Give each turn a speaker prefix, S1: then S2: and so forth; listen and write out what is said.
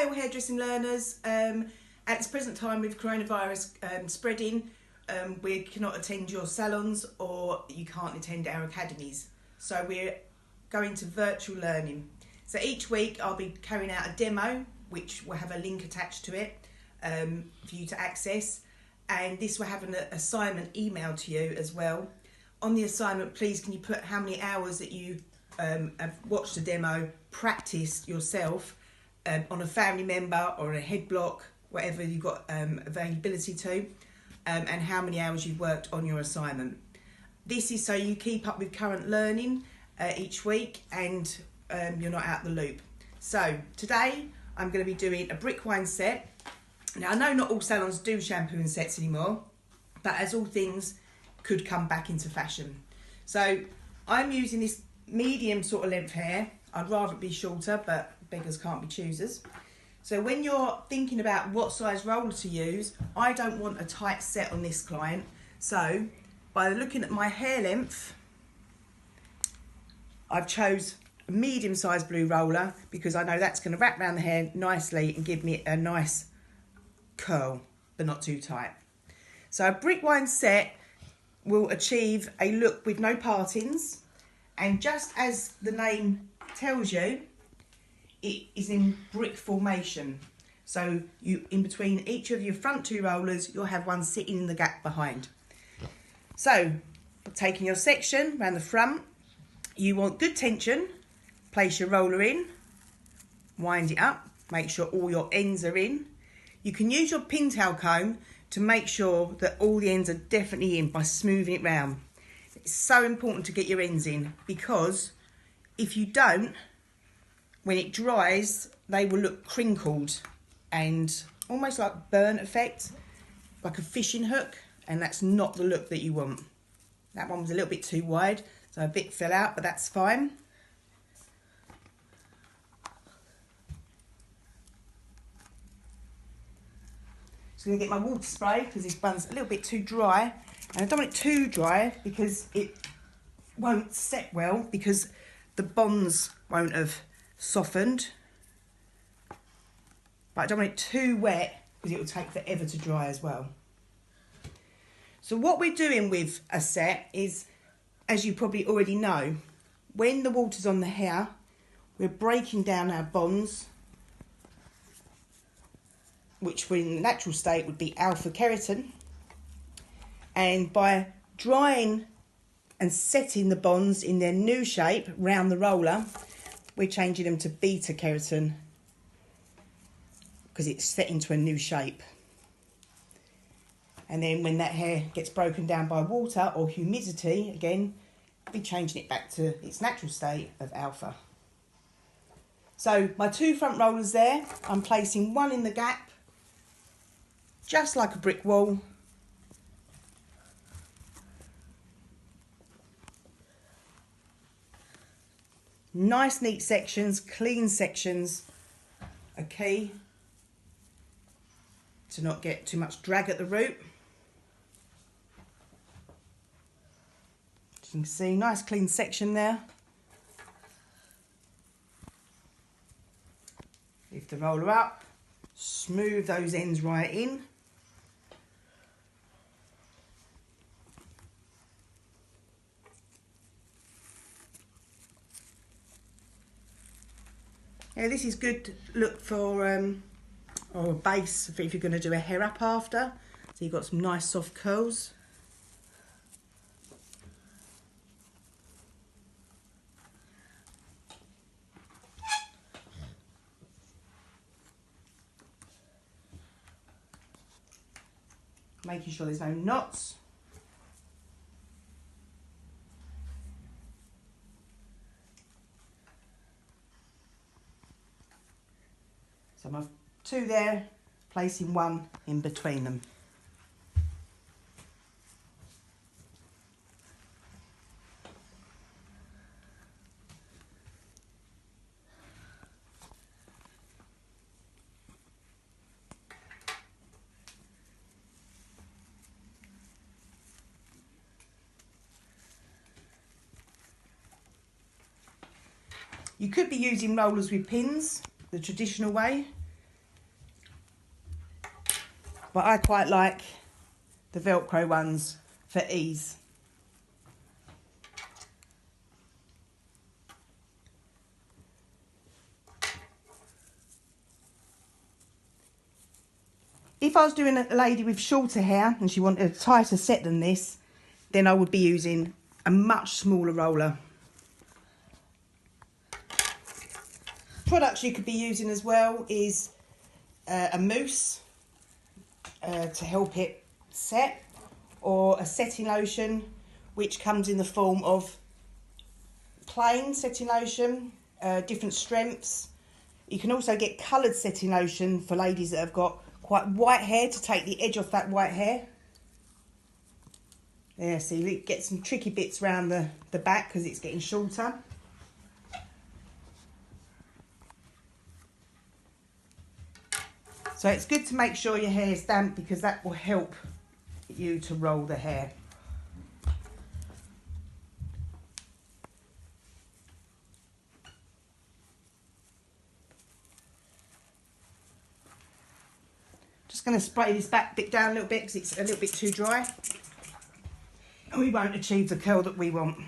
S1: Hi all hairdressing learners. At this present time with coronavirus spreading, we cannot attend your salons or you can't attend our academies. So we're going to virtual learning. So each week I'll be carrying out a demo which will have a link attached to it for you to access, and this will have an assignment emailed to you as well. On the assignment, please can you put how many hours that you have watched the demo, practiced yourself on a family member or a head block, whatever you've got availability to, and how many hours you've worked on your assignment. This is so you keep up with current learning each week and you're not out the loop. So today I'm going to be doing a brick wine set. Now I know not all salons do shampoo and sets anymore, but as all things could come back into fashion. So I'm using this medium sort of length hair. I'd rather it be shorter, but beggars can't be choosers. So when you're thinking about what size roller to use, I don't want a tight set on this client. So by looking at my hair length, I've chose a medium sized blue roller because I know that's going to wrap around the hair nicely and give me a nice curl, but not too tight. So a brick wine set will achieve a look with no partings, and just as the name tells you, it is in brick formation. So you, in between each of your front two rollers, you'll have one sitting in the gap behind. So taking your section around the front, you want good tension, place your roller in, wind it up, make sure all your ends are in. You can use your pintail comb to make sure that all the ends are definitely in by smoothing it round. It's so important to get your ends in, because if you don't, when it dries, they will look crinkled and almost like burnt effect, like a fishing hook, and that's not the look that you want. That one was a little bit too wide, so a bit fell out, but that's fine. Just going to get my water spray because this bun's a little bit too dry, and I don't want it too dry because it won't set well, because the bonds won't have softened. But I don't want it too wet because it will take forever to dry as well. So what we're doing with a set is, as you probably already know, when the water's on the hair, we're breaking down our bonds, which in the natural state would be alpha keratin. And by drying and setting the bonds in their new shape round the roller, we're changing them to beta keratin because it's set into a new shape. And then when that hair gets broken down by water or humidity, again, we'll be changing it back to its natural state of alpha. So my two front rollers there, I'm placing one in the gap, just like a brick wall. Nice neat sections, clean sections are key to not get too much drag at the root. As you can see, nice clean section there. Lift the roller up, smooth those ends right in. Yeah, this is good look for or a base if you're going to do a hair up after. So you've got some nice soft curls. Making sure there's no knots. So my two there, placing one in between them. You could be using rollers with pins, the traditional way, but I quite like the Velcro ones for ease. If I was doing a lady with shorter hair and she wanted a tighter set than this, then I would be using a much smaller roller. Products you could be using as well is a mousse to help it set, or a setting lotion which comes in the form of plain setting lotion, different strengths. You can also get coloured setting lotion for ladies that have got quite white hair, to take the edge off that white hair. There, see, you get some tricky bits around the back because it's getting shorter. So it's good to make sure your hair is damp because that will help you to roll the hair. Just going to spray this back bit down a little bit because it's a little bit too dry. And we won't achieve the curl that we want.